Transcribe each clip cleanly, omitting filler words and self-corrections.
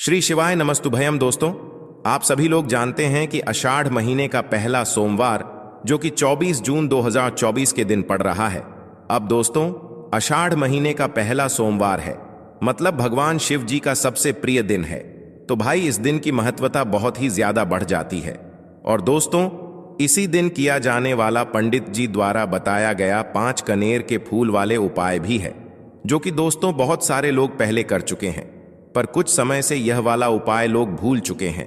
श्री शिवाय नमस्तुभयम। दोस्तों, आप सभी लोग जानते हैं कि आषाढ़ महीने का पहला सोमवार जो कि 24 जून 2024 के दिन पड़ रहा है। अब दोस्तों, आषाढ़ महीने का पहला सोमवार है, मतलब भगवान शिव जी का सबसे प्रिय दिन है। तो भाई, इस दिन की महत्वता बहुत ही ज्यादा बढ़ जाती है। और दोस्तों, इसी दिन किया जाने वाला पंडित जी द्वारा बताया गया 5 कनेर के फूल वाले उपाय भी है, जो कि दोस्तों बहुत सारे लोग पहले कर चुके हैं, पर कुछ समय से यह वाला उपाय लोग भूल चुके हैं।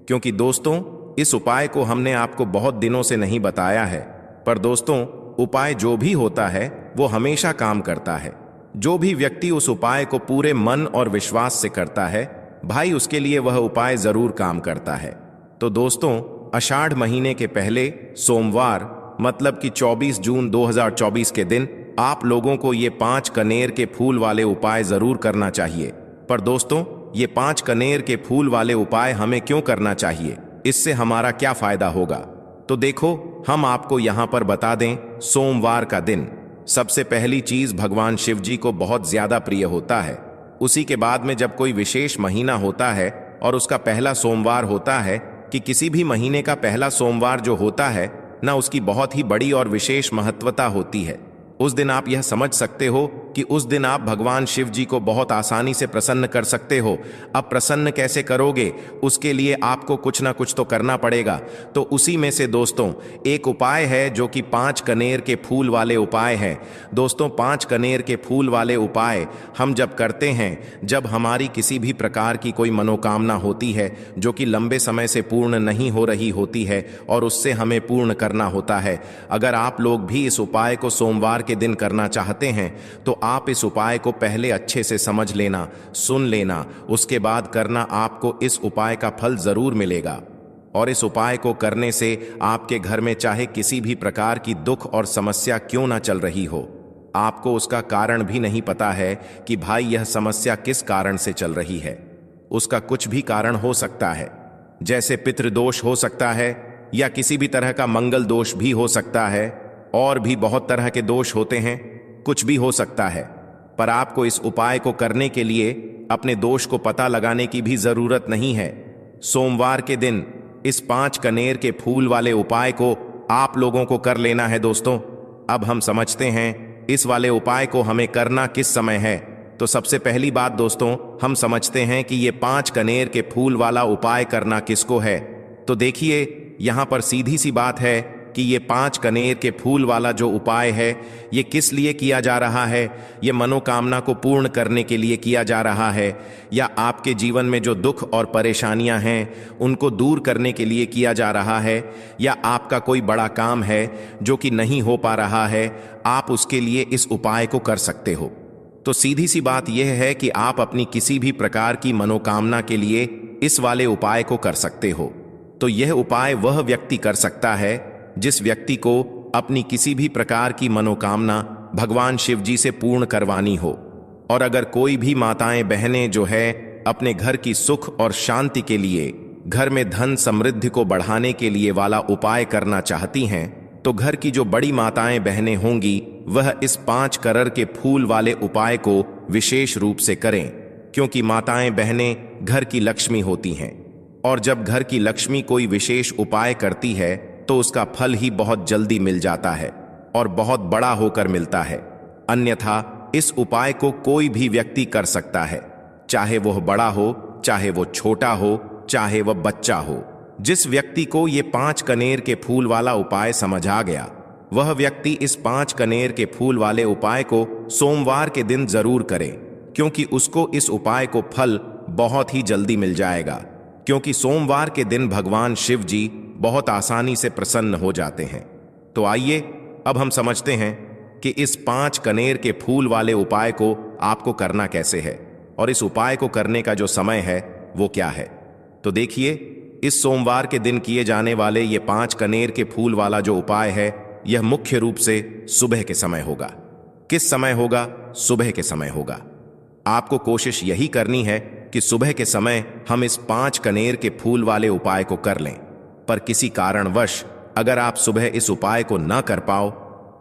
क्योंकि दोस्तों, इस उपाय को हमने आपको बहुत दिनों से नहीं बताया है। पर दोस्तों, उपाय जो भी होता है वो हमेशा काम करता है। जो भी व्यक्ति उस उपाय को पूरे मन और विश्वास से करता है, भाई, उसके लिए वह उपाय जरूर काम करता है। तो दोस्तों, आषाढ़ महीने के पहले सोमवार मतलब कि 24 जून 2024 के दिन आप लोगों को ये 5 कनेर के फूल वाले उपाय जरूर करना चाहिए। पर दोस्तों, ये 5 कनेर के फूल वाले उपाय हमें क्यों करना चाहिए, इससे हमारा क्या फायदा होगा, तो देखो, हम आपको यहां पर बता दें। सोमवार का दिन सबसे पहली चीज भगवान शिव जी को बहुत ज्यादा प्रिय होता है। उसी के बाद में जब कोई विशेष महीना होता है और उसका पहला सोमवार होता है, कि किसी भी महीने का पहला सोमवार जो होता है ना, उसकी बहुत ही बड़ी और विशेष महत्वता होती है। उस दिन आप यह समझ सकते हो कि उस दिन आप भगवान शिव जी को बहुत आसानी से प्रसन्न कर सकते हो। अब प्रसन्न कैसे करोगे, उसके लिए आपको कुछ ना कुछ तो करना पड़ेगा। तो उसी में से दोस्तों एक उपाय है जो कि 5 कनेर के फूल वाले उपाय है। दोस्तों, 5 कनेर के फूल वाले उपाय हम जब करते हैं, जब हमारी किसी भी प्रकार की कोई मनोकामना होती है जो कि लंबे समय से पूर्ण नहीं हो रही होती है और उससे हमें पूर्ण करना होता है। अगर आप लोग भी इस उपाय को सोमवार के दिन करना चाहते हैं तो आप इस उपाय को पहले अच्छे से समझ लेना, सुन लेना, उसके बाद करना। आपको इस उपाय का फल जरूर मिलेगा। और इस उपाय को करने से आपके घर में चाहे किसी भी प्रकार की दुख और समस्या क्यों ना चल रही हो, आपको उसका कारण भी नहीं पता है कि भाई यह समस्या किस कारण से चल रही है। उसका कुछ भी कारण हो सकता है, जैसे पितृदोष हो सकता है या किसी भी तरह का मंगल दोष भी हो सकता है, और भी बहुत तरह के दोष होते हैं, कुछ भी हो सकता है। पर आपको इस उपाय को करने के लिए अपने दोष को पता लगाने की भी जरूरत नहीं है। सोमवार के दिन इस 5 कनेर के फूल वाले उपाय को आप लोगों को कर लेना है। दोस्तों, अब हम समझते हैं इस वाले उपाय को हमें करना किस समय है। तो सबसे पहली बात दोस्तों, हम समझते हैं कि ये 5 कनेर के फूल वाला उपाय करना किसको है। तो देखिए, यहां पर सीधी सी बात है कि ये 5 कनेर के फूल वाला जो उपाय है, ये किस लिए किया जा रहा है। ये मनोकामना को पूर्ण करने के लिए किया जा रहा है, या आपके जीवन में जो दुख और परेशानियां हैं उनको दूर करने के लिए किया जा रहा है, या आपका कोई बड़ा काम है जो कि नहीं हो पा रहा है, आप उसके लिए इस उपाय को कर सकते हो। तो सीधी सी बात यह है कि आप अपनी किसी भी प्रकार की मनोकामना के लिए इस वाले उपाय को कर सकते हो। तो यह उपाय वह व्यक्ति कर सकता है जिस व्यक्ति को अपनी किसी भी प्रकार की मनोकामना भगवान शिव जी से पूर्ण करवानी हो। और अगर कोई भी माताएं बहनें जो है अपने घर की सुख और शांति के लिए, घर में धन समृद्धि को बढ़ाने के लिए वाला उपाय करना चाहती हैं, तो घर की जो बड़ी माताएं बहनें होंगी वह इस 5 कनेर के फूल वाले उपाय को विशेष रूप से करें। क्योंकि माताएं बहनें घर की लक्ष्मी होती हैं, और जब घर की लक्ष्मी कोई विशेष उपाय करती है तो उसका फल ही बहुत जल्दी मिल जाता है और बहुत बड़ा होकर मिलता है। अन्यथा इस उपाय को कोई भी व्यक्ति कर सकता है, चाहे वह बड़ा हो, चाहे वो छोटा हो, चाहे वह बच्चा हो। जिस व्यक्ति को ये 5 कनेर के फूल वाला उपाय समझ आ गया, वह व्यक्ति इस 5 कनेर के फूल वाले उपाय को सोमवार के दिन जरूर करे, क्योंकि उसको इस उपाय को फल बहुत ही जल्दी मिल जाएगा। क्योंकि सोमवार के दिन भगवान शिव जी बहुत आसानी से प्रसन्न हो जाते हैं। तो आइए, अब हम समझते हैं कि इस 5 कनेर के फूल वाले उपाय को आपको करना कैसे है, और इस उपाय को करने का जो समय है वो क्या है। तो देखिए, इस सोमवार के दिन किए जाने वाले ये 5 कनेर के फूल वाला जो उपाय है, यह मुख्य रूप से सुबह के समय होगा। किस समय होगा? सुबह के समय होगा। आपको कोशिश यही करनी है कि सुबह के समय हम इस 5 कनेर के फूल वाले उपाय को कर लें। पर किसी कारणवश अगर आप सुबह इस उपाय को न कर पाओ,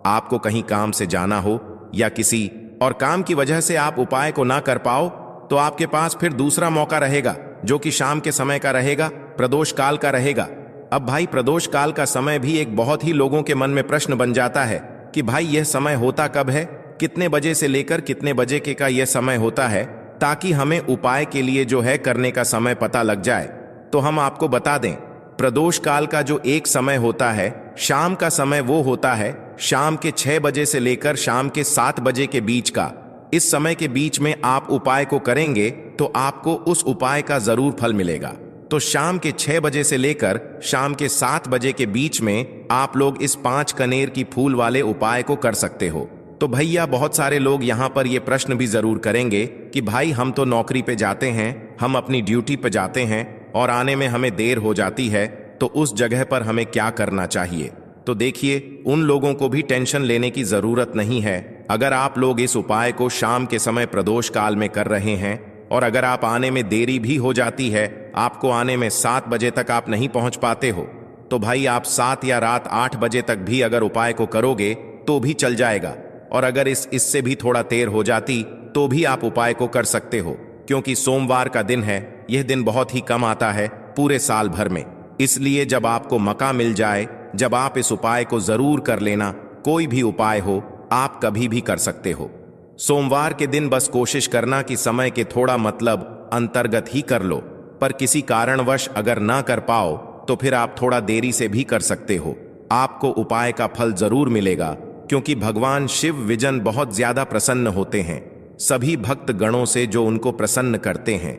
आपको कहीं काम से जाना हो या किसी और काम की वजह से आप उपाय को ना कर पाओ, तो आपके पास फिर दूसरा मौका रहेगा, जो कि शाम के समय का रहेगा, प्रदोष काल का रहेगा। अब भाई प्रदोष काल का समय भी एक बहुत ही लोगों के मन में प्रश्न बन जाता है कि भाई यह समय होता कब है, कितने बजे से लेकर कितने बजे के का यह समय होता है, ताकि हमें उपाय के लिए जो है करने का समय पता लग जाए। तो हम आपको बता दें, प्रदोष काल का जो एक समय होता है, शाम का समय, वो होता है शाम के 6 बजे से लेकर शाम के 7 बजे के बीच का। इस समय के बीच में आप उपाय को करेंगे तो आपको उस उपाय का जरूर फल मिलेगा। तो शाम के 6 बजे से लेकर शाम के 7 बजे के बीच में आप लोग इस 5 कनेर की फूल वाले उपाय को कर सकते हो। तो भैया बहुत सारे लोग यहाँ पर ये प्रश्न भी जरूर करेंगे कि भाई हम तो नौकरी पे जाते हैं, हम अपनी ड्यूटी पे जाते हैं और आने में हमें देर हो जाती है, तो उस जगह पर हमें क्या करना चाहिए। तो देखिए, उन लोगों को भी टेंशन लेने की जरूरत नहीं है। अगर आप लोग इस उपाय को शाम के समय प्रदोष काल में कर रहे हैं और अगर आप आने में देरी भी हो जाती है, आपको आने में 7 बजे तक आप नहीं पहुंच पाते हो, तो भाई आप 7 या रात 8 बजे तक भी अगर उपाय को करोगे तो भी चल जाएगा। और अगर इससे भी थोड़ा देर हो जाती तो भी आप उपाय को कर सकते हो, क्योंकि सोमवार का दिन है। यह दिन बहुत ही कम आता है पूरे साल भर में। इसलिए जब आपको मौका मिल जाए, जब आप इस उपाय को जरूर कर लेना। कोई भी उपाय हो, आप कभी भी कर सकते हो। सोमवार के दिन बस कोशिश करना कि समय के थोड़ा मतलब अंतर्गत ही कर लो, पर किसी कारणवश अगर ना कर पाओ तो फिर आप थोड़ा देरी से भी कर सकते हो। आपको उपाय का फल जरूर मिलेगा, क्योंकि भगवान शिव विजन बहुत ज्यादा प्रसन्न होते हैं सभी भक्त गणों से जो उनको प्रसन्न करते हैं।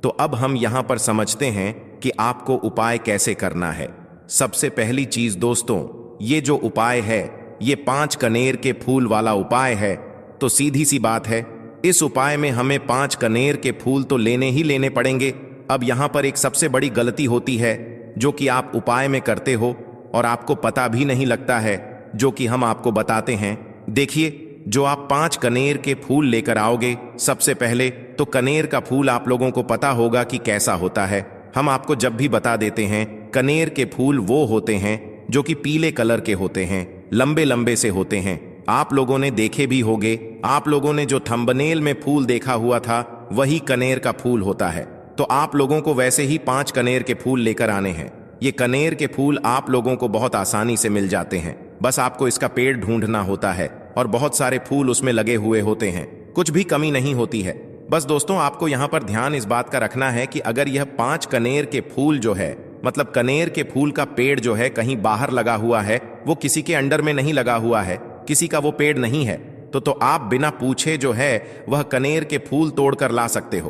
तो अब हम यहाँ पर समझते हैं कि आपको उपाय कैसे करना है। सबसे पहली चीज दोस्तों, ये जो उपाय है ये 5 कनेर के फूल वाला उपाय है। तो सीधी सी बात है, इस उपाय में हमें 5 कनेर के फूल तो लेने ही लेने पड़ेंगे। अब यहाँ पर एक सबसे बड़ी गलती होती है जो कि आप उपाय में करते हो और आपको पता भी नहीं लगता है, जो कि हम आपको बताते हैं। देखिए, जो आप 5 कनेर के फूल लेकर आओगे, सबसे पहले तो कनेर का फूल आप लोगों को पता होगा कि कैसा होता है। हम आपको जब भी बता देते हैं, कनेर के फूल वो होते हैं जो कि पीले कलर के होते हैं, लंबे लंबे से होते हैं। आप लोगों ने देखे भी होंगे, आप लोगों ने जो थंबनेल में फूल देखा हुआ था वही कनेर का फूल होता है। तो आप लोगों को वैसे ही 5 कनेर के फूल लेकर आने हैं। ये कनेर के फूल आप लोगों को बहुत आसानी से मिल जाते हैं, बस आपको इसका पेड़ ढूंढना होता है और बहुत सारे फूल उसमें लगे हुए होते हैं, कुछ भी कमी नहीं होती है। बस दोस्तों, आपको यहाँ पर ध्यान इस बात का रखना है कि अगर यह 5 कनेर के फूल जो है, मतलब कनेर के फूल का पेड़ जो है कहीं बाहर लगा हुआ है, वो किसी के अंडर में नहीं लगा हुआ है, किसी का वो पेड़ नहीं है, तो आप बिना पूछे जो है वह कनेर के फूल तोड़कर ला सकते हो।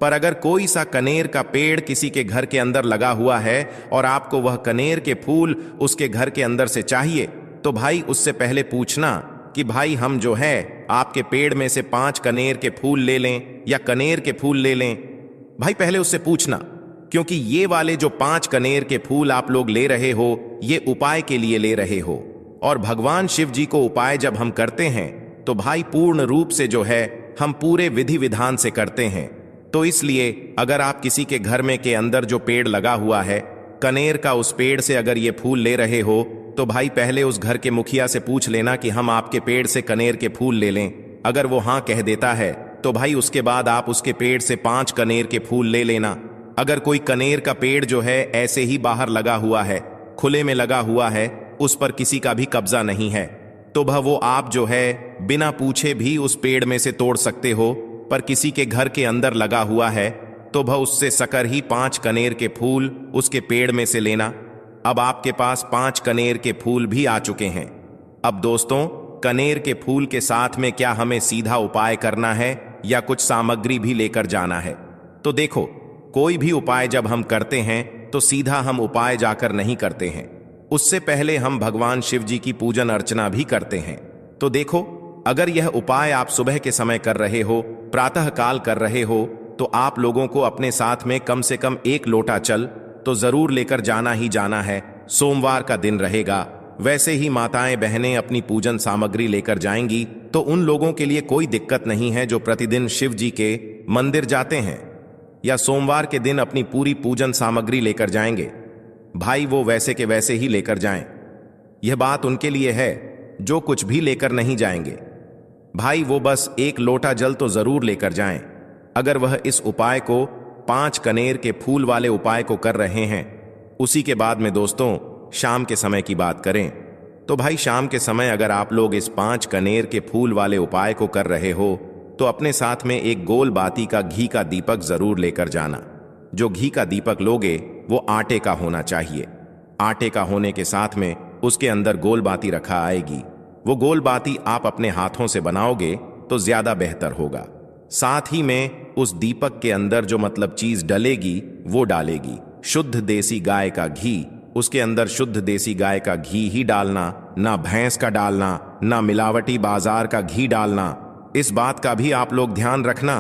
पर अगर कोई सा कनेर का पेड़ किसी के घर के अंदर लगा हुआ है और आपको वह कनेर के फूल उसके घर के अंदर से चाहिए, तो भाई उससे पहले पूछना कि भाई हम जो है आपके पेड़ में से 5 कनेर के फूल ले लें या कनेर के फूल ले लें। भाई पहले उससे पूछना, क्योंकि ये वाले जो 5 कनेर के फूल आप लोग ले रहे हो, ये उपाय के लिए ले रहे हो। और भगवान शिव जी को उपाय जब हम करते हैं तो भाई पूर्ण रूप से जो है हम पूरे विधि विधान से करते हैं। तो इसलिए अगर आप किसी के घर में के अंदर जो पेड़ लगा हुआ है कनेर का, उस पेड़ से अगर ये फूल ले रहे हो, तो भाई पहले उस घर के मुखिया से पूछ लेना कि हम आपके पेड़ से कनेर के फूल ले लें। अगर वो हाँ कह देता है तो भाई उसके बाद आप उसके पेड़ से 5 कनेर के फूल ले लेना। अगर कोई कनेर का पेड़ जो है ऐसे ही बाहर लगा हुआ है, खुले में लगा हुआ है, उस पर किसी का भी कब्जा नहीं है, तो वो आप जो है बिना पूछे भी उस पेड़ में से तोड़ सकते हो। पर किसी के घर के अंदर लगा हुआ है तो उससे सकर ही 5 कनेर के फूल उसके पेड़ में से लेना। अब आपके पास 5 कनेर के फूल भी आ चुके हैं। अब दोस्तों, कनेर के फूल के साथ में क्या हमें सीधा उपाय करना है या कुछ सामग्री भी लेकर जाना है? तो देखो, कोई भी उपाय जब हम करते हैं तो सीधा हम उपाय जाकर नहीं करते हैं, उससे पहले हम भगवान शिव जी की पूजन अर्चना भी करते हैं। तो देखो, अगर यह उपाय आप सुबह के समय कर रहे हो, प्रातः काल कर रहे हो, तो आप लोगों को अपने साथ में कम से कम 1 लोटा जल तो जरूर लेकर जाना ही जाना है। सोमवार का दिन रहेगा, वैसे ही माताएं बहनें अपनी पूजन सामग्री लेकर जाएंगी, तो उन लोगों के लिए कोई दिक्कत नहीं है जो प्रतिदिन शिव जी के मंदिर जाते हैं या सोमवार के दिन अपनी पूरी पूजन सामग्री लेकर जाएंगे। भाई वो वैसे के वैसे ही लेकर जाएं। यह बात उनके लिए है जो कुछ भी लेकर नहीं जाएंगे। भाई वो बस 1 लोटा जल तो जरूर लेकर जाएं। अगर वह इस उपाय को 5 कनेर के फूल वाले उपाय को कर रहे हैं। उसी के बाद में दोस्तों शाम के समय की बात करें तो भाई शाम के समय अगर आप लोग इस 5 कनेर के फूल वाले उपाय को कर रहे हो तो अपने साथ में एक गोल बाती का घी का दीपक जरूर लेकर जाना। जो घी का दीपक लोगे वो आटे का होना चाहिए। आटे का होने के साथ में उसके अंदर गोल बाती रखा आएगी। वो गोल बाती आप अपने हाथों से बनाओगे तो ज्यादा बेहतर होगा। साथ ही में उस दीपक के अंदर जो मतलब चीज डलेगी वो डालेगी शुद्ध देसी गाय का घी। उसके अंदर शुद्ध देसी गाय का घी ही डालना, ना भैंस का डालना, ना मिलावटी बाजार का घी डालना। इस बात का भी आप लोग ध्यान रखना।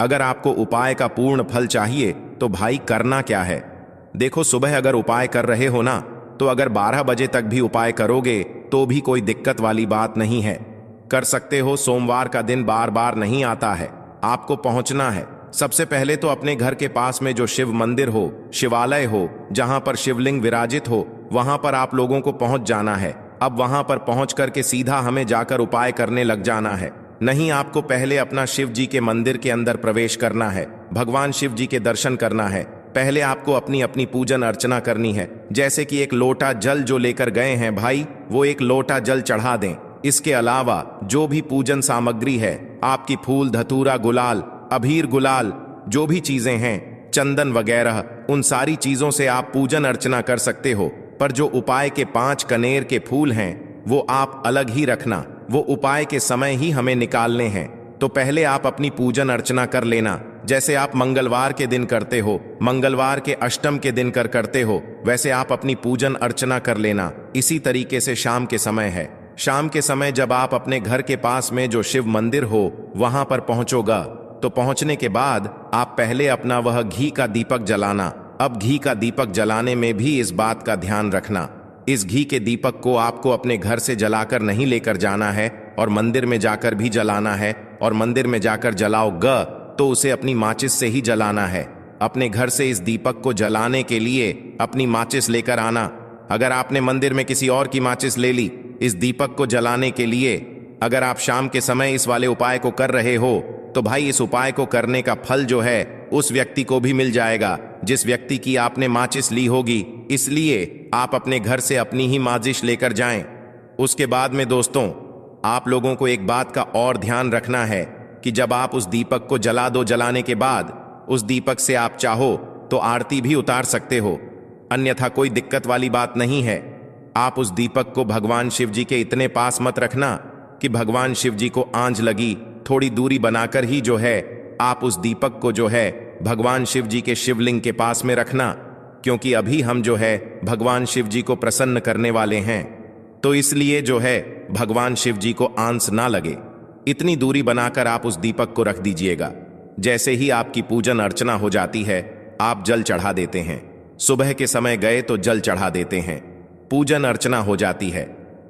अगर आपको उपाय का पूर्ण फल चाहिए तो भाई करना क्या है, देखो सुबह अगर उपाय कर रहे हो ना तो अगर 12 बजे तक भी उपाय करोगे तो भी कोई दिक्कत वाली बात नहीं है, कर सकते हो। सोमवार का दिन बार बार नहीं आता है, आपको पहुंचना है। सबसे पहले तो अपने घर के पास में जो शिव मंदिर हो, शिवालय हो, जहां पर शिवलिंग विराजित हो, वहां पर आप लोगों को पहुंच जाना है। अब वहां पर पहुंच करके सीधा हमें जाकर उपाय करने लग जाना है। नहीं, आपको पहले अपना शिव जी के मंदिर के अंदर प्रवेश करना है, भगवान शिव जी के दर्शन करना है। पहले आपको अपनी अपनी पूजन अर्चना करनी है। जैसे कि एक लोटा जल जो लेकर गए हैं भाई, वो एक लोटा जल चढ़ा दें। इसके अलावा जो भी पूजन सामग्री है, आपकी फूल, धतूरा, गुलाल, अबीर, गुलाल, जो भी चीजें हैं, चंदन वगैरह, उन सारी चीजों से आप पूजन अर्चना कर सकते हो। पर जो उपाय के 5 कनेर के फूल हैं वो आप अलग ही रखना। वो उपाय के समय ही हमें निकालने हैं। तो पहले आप अपनी पूजन अर्चना कर लेना। जैसे आप मंगलवार के दिन करते हो, मंगलवार के अष्टम के दिन करते हो, वैसे आप अपनी पूजन अर्चना कर लेना। इसी तरीके से शाम के समय है। शाम के समय जब आप अपने घर के पास में जो शिव मंदिर हो वहां पर पहुंचोगा तो पहुंचने के बाद आप पहले अपना वह घी का दीपक जलाना। अब घी का दीपक जलाने में भी इस बात का ध्यान रखना, इस घी के दीपक को आपको अपने घर से जलाकर नहीं लेकर जाना है और मंदिर में जाकर भी जलाना है। और मंदिर में जाकर जलाओगे तो उसे अपनी माचिस से ही जलाना है। अपने घर से इस दीपक को जलाने के लिए अपनी माचिस लेकर आना। अगर आपने मंदिर में किसी और की माचिस ले ली इस दीपक को जलाने के लिए, अगर आप शाम के समय इस वाले उपाय को कर रहे हो तो भाई इस उपाय को करने का फल जो है उस व्यक्ति को भी मिल जाएगा जिस व्यक्ति की आपने माचिस ली होगी। इसलिए आप अपने घर से अपनी ही माचिस लेकर जाएं। उसके बाद में दोस्तों आप लोगों को एक बात का और ध्यान रखना है कि जब आप उस दीपक को जला दो, जलाने के बाद उस दीपक से आप चाहो तो आरती भी उतार सकते हो, अन्यथा कोई दिक्कत वाली बात नहीं है। आप उस दीपक को भगवान शिव जी के इतने पास मत रखना कि भगवान शिव जी को आंच लगी। थोड़ी दूरी बनाकर ही जो है आप उस दीपक को जो है भगवान शिव जी के शिवलिंग के पास में रखना, क्योंकि अभी हम जो है भगवान शिव जी को प्रसन्न करने वाले हैं। तो इसलिए जो है भगवान शिव जी को आंच ना लगे, इतनी दूरी बनाकर आप उस दीपक को रख दीजिएगा। जैसे ही आपकी पूजन अर्चना हो जाती है आप जल चढ़ा देते हैं। सुबह के समय गए तो जल चढ़ा देते हैं, पूजन अर्चना हो जाती है।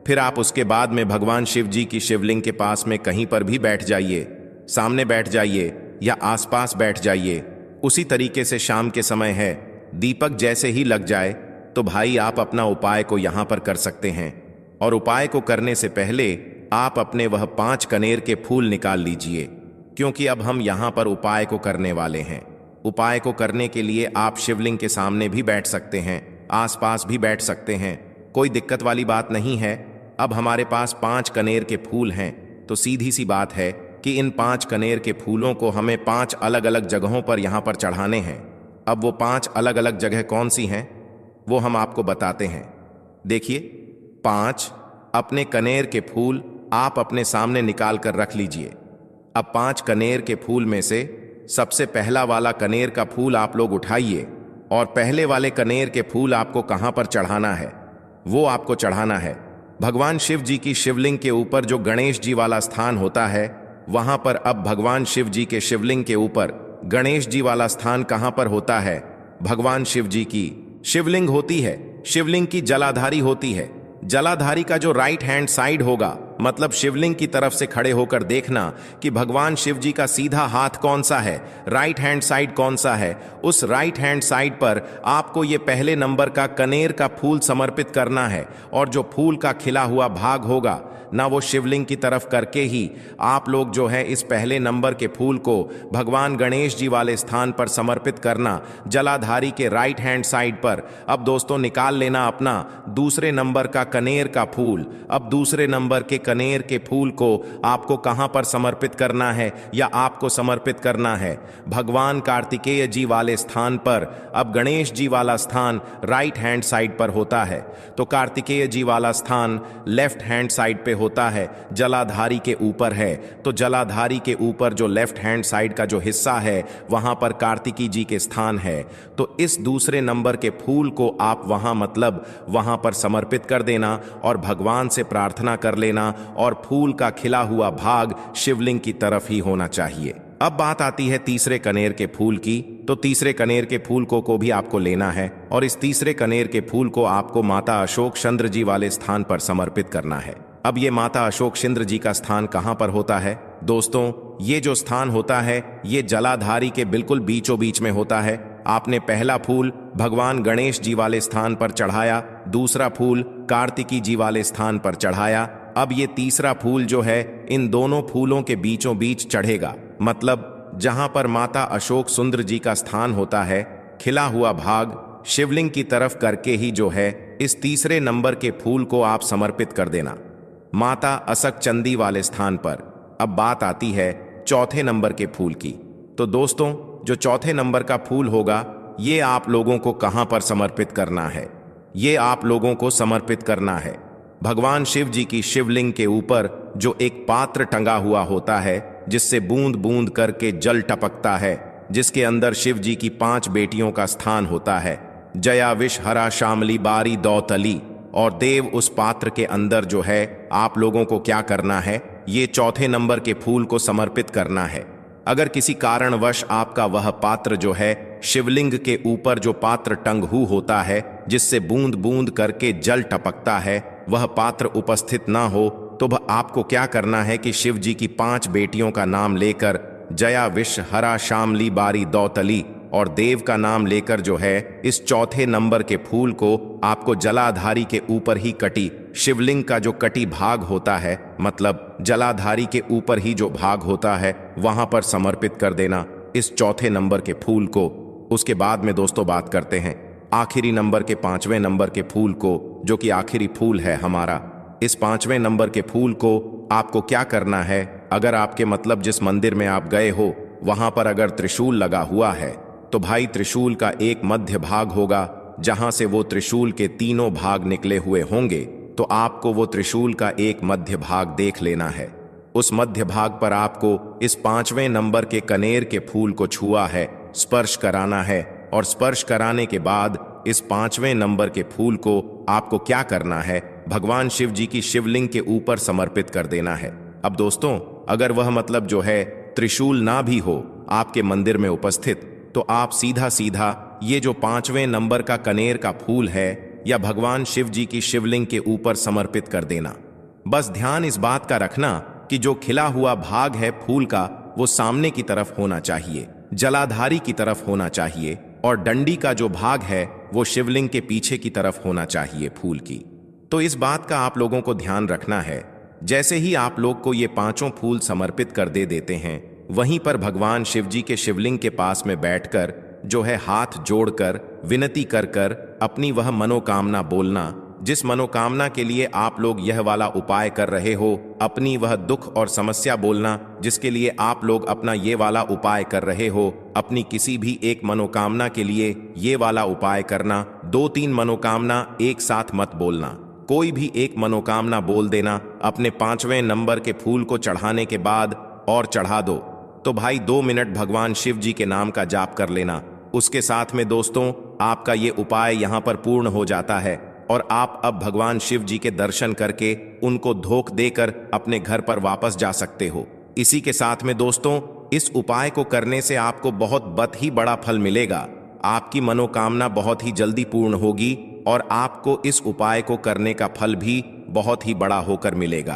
फिर आप उसके बाद में भगवान शिव जी की शिवलिंग के पास में कहीं पर भी बैठ जाइए, सामने बैठ जाइए या आसपास बैठ जाइए। उसी तरीके से शाम के समय है, दीपक जैसे ही लग जाए तो भाई आप अपना उपाय को यहां पर कर सकते हैं। और उपाय को करने से पहले आप अपने वह 5 कनेर के फूल निकाल लीजिए, क्योंकि अब हम यहां पर उपाय को करने वाले हैं। उपाय को करने के लिए आप शिवलिंग के सामने भी बैठ सकते हैं, आसपास भी बैठ सकते हैं, कोई दिक्कत वाली बात नहीं है। अब हमारे पास 5 कनेर के फूल हैं तो सीधी सी बात है कि इन 5 कनेर के फूलों को हमें 5 अलग अलग जगहों पर यहां पर चढ़ाने हैं। अब वो 5 अलग अलग जगह कौन सी हैं वो हम आपको बताते हैं। देखिए, 5 अपने कनेर के फूल आप अपने सामने निकाल कर रख लीजिए। अब 5 कनेर के फूल में से सबसे पहला वाला कनेर का फूल आप लोग उठाइए और पहले वाले कनेर के फूल आपको कहां पर चढ़ाना है वो आपको चढ़ाना है भगवान शिव जी की शिवलिंग के ऊपर। जो गणेश जी वाला स्थान होता है वहां पर अब भगवान शिव जी के शिवलिंग के ऊपर गणेश जी वाला स्थान कहां पर होता है? भगवान शिव जी की शिवलिंग होती है, शिवलिंग की जलाधारी होती है। जलाधारी का जो राइट हैंड साइड होगा, मतलब शिवलिंग की तरफ से खड़े होकर देखना कि भगवान शिव जी का सीधा हाथ कौन सा है, राइट हैंड साइड कौन सा है। उस राइट हैंड साइड पर आपको ये पहले नंबर का कनेर का फूल समर्पित करना है और जो फूल का खिला हुआ भाग होगा ना वो शिवलिंग की तरफ करके ही आप लोग जो है इस पहले नंबर के फूल को भगवान गणेश जी वाले स्थान पर समर्पित करना, जलाधारी के राइट हैंड साइड पर। अब दोस्तों निकाल लेना अपना दूसरे नंबर का कनेर का फूल। अब दूसरे नंबर के कनेर के फूल को आपको कहां पर समर्पित करना है, या आपको समर्पित करना है भगवान कार्तिकेय जी वाले स्थान पर। अब गणेश जी वाला स्थान राइट हैंड साइड पर होता है, तो कार्तिकेय जी वाला स्थान लेफ्ट हैंड साइड पे होता है, जलाधारी के ऊपर है। तो जलाधारी के ऊपर जो लेफ्ट हैंड साइड का जो हिस्सा है वहां पर कार्तिकी जी के स्थान है। तो इस दूसरे नंबर के फूल को आप वहां मतलब वहां पर समर्पित कर देना और भगवान से प्रार्थना कर लेना, और फूल का खिला हुआ भाग शिवलिंग की तरफ ही होना चाहिए। अब बात आती है तीसरे कनेर के फूल की। तो तीसरे कनेर के फूल को भी आपको लेना है, और इस तीसरे कनेर के फूल को आपको माता अशोक चंद्र जी वाले स्थान पर समर्पित करना है। अब ये माता अशोक चंद्र जी का स्थान कहां पर होता है दोस्तों? ये जो स्थान होता है ये जलाधारी के बिल्कुल बीचों बीच में होता है। आपने पहला फूल भगवान गणेश जी वाले स्थान पर चढ़ाया, दूसरा फूल कार्तिकी जी वाले स्थान पर चढ़ाया। अब ये तीसरा फूल जो है इन दोनों फूलों के बीचों बीच चढ़ेगा, मतलब जहां पर माता अशोक सुंदर जी का स्थान होता है, खिला हुआ भाग शिवलिंग की तरफ करके ही जो है इस तीसरे नंबर के फूल को आप समर्पित कर देना माता असक चंदी वाले स्थान पर। अब बात आती है चौथे नंबर के फूल की। तो दोस्तों जो चौथे नंबर का फूल होगा ये आप लोगों को कहां पर समर्पित करना है? ये आप लोगों को समर्पित करना है भगवान शिव जी की शिवलिंग के ऊपर जो एक पात्र टंगा हुआ होता है, जिससे बूंद बूंद करके जल टपकता है, जिसके अंदर शिव जी की 5 बेटियों का स्थान होता है, जया विष हरा शामली बारी दौतली। और देव उस पात्र के अंदर जो है आप लोगों को क्या करना है, ये चौथे नंबर के फूल को समर्पित करना है। अगर किसी कारणवश आपका वह पात्र जो है शिवलिंग के ऊपर जो पात्र टंगू होता है, जिससे बूंद बूंद करके जल टपकता है, वह पात्र उपस्थित ना हो, तो आपको क्या करना है कि शिव जी की 5 बेटियों का नाम लेकर जया विष हरा शामली बारी दौतली और देव का नाम लेकर जो है इस चौथे नंबर के फूल को आपको जलाधारी के ऊपर ही कटी शिवलिंग का जो कटी भाग होता है, मतलब जलाधारी के ऊपर ही जो भाग होता है वहां पर समर्पित कर देना इस चौथे नंबर के फूल को। उसके बाद में दोस्तों बात करते हैं आखिरी नंबर के 5वें नंबर के फूल को, जो कि आखिरी फूल है हमारा। इस 5वें नंबर के फूल को आपको क्या करना है, अगर आपके मतलब जिस मंदिर में आप गए हो वहां पर अगर त्रिशूल लगा हुआ है, तो भाई त्रिशूल का एक मध्य भाग होगा जहां से वो त्रिशूल के 3 भाग निकले हुए होंगे। तो आपको वो त्रिशूल का एक मध्य भाग देख लेना है। उस मध्य भाग पर आपको इस 5वें नंबर के कनेर के फूल को छुआ है, स्पर्श कराना है, और स्पर्श कराने के बाद इस 5वें नंबर के फूल को आपको क्या करना है, भगवान शिव जी की शिवलिंग के ऊपर समर्पित कर देना है। अब दोस्तों अगर वह मतलब जो है त्रिशूल ना भी हो आपके मंदिर में उपस्थित, तो आप सीधा सीधा ये जो 5वें नंबर का कनेर का फूल है या भगवान शिव जी की शिवलिंग के ऊपर समर्पित कर देना। बस ध्यान इस बात का रखना कि जो खिला हुआ भाग है फूल का वो सामने की तरफ होना चाहिए, जलाधारी की तरफ होना चाहिए, और डंडी का जो भाग है वो शिवलिंग के पीछे की तरफ होना चाहिए फूल की। तो इस बात का आप लोगों को ध्यान रखना है। जैसे ही आप लोग को ये 5 फूल समर्पित कर देते हैं, वहीं पर भगवान शिव जी के शिवलिंग के पास में बैठकर जो है हाथ जोड़कर विनती कर कर अपनी वह मनोकामना बोलना, जिस मनोकामना के लिए आप लोग यह वाला उपाय कर रहे हो, अपनी वह दुख और समस्या बोलना जिसके लिए आप लोग अपना ये वाला उपाय कर रहे हो। अपनी किसी भी एक मनोकामना के लिए ये वाला उपाय करना, 2-3 मनोकामना एक साथ मत बोलना, कोई भी एक मनोकामना बोल देना अपने 5वें नंबर के फूल को चढ़ाने के बाद और चढ़ा दो। तो भाई 2 मिनट भगवान शिव जी के नाम का जाप कर लेना। उसके साथ में दोस्तों आपका ये उपाय यहाँ पर पूर्ण हो जाता है और आप अब भगवान शिव जी के दर्शन करके उनको धोख देकर अपने घर पर वापस जा सकते हो। इसी के साथ में दोस्तों इस उपाय को करने से आपको बहुत ही बड़ा फल मिलेगा। आपकी मनोकामना बहुत ही जल्दी पूर्ण होगी और आपको इस उपाय को करने का फल भी बहुत ही बड़ा होकर मिलेगा।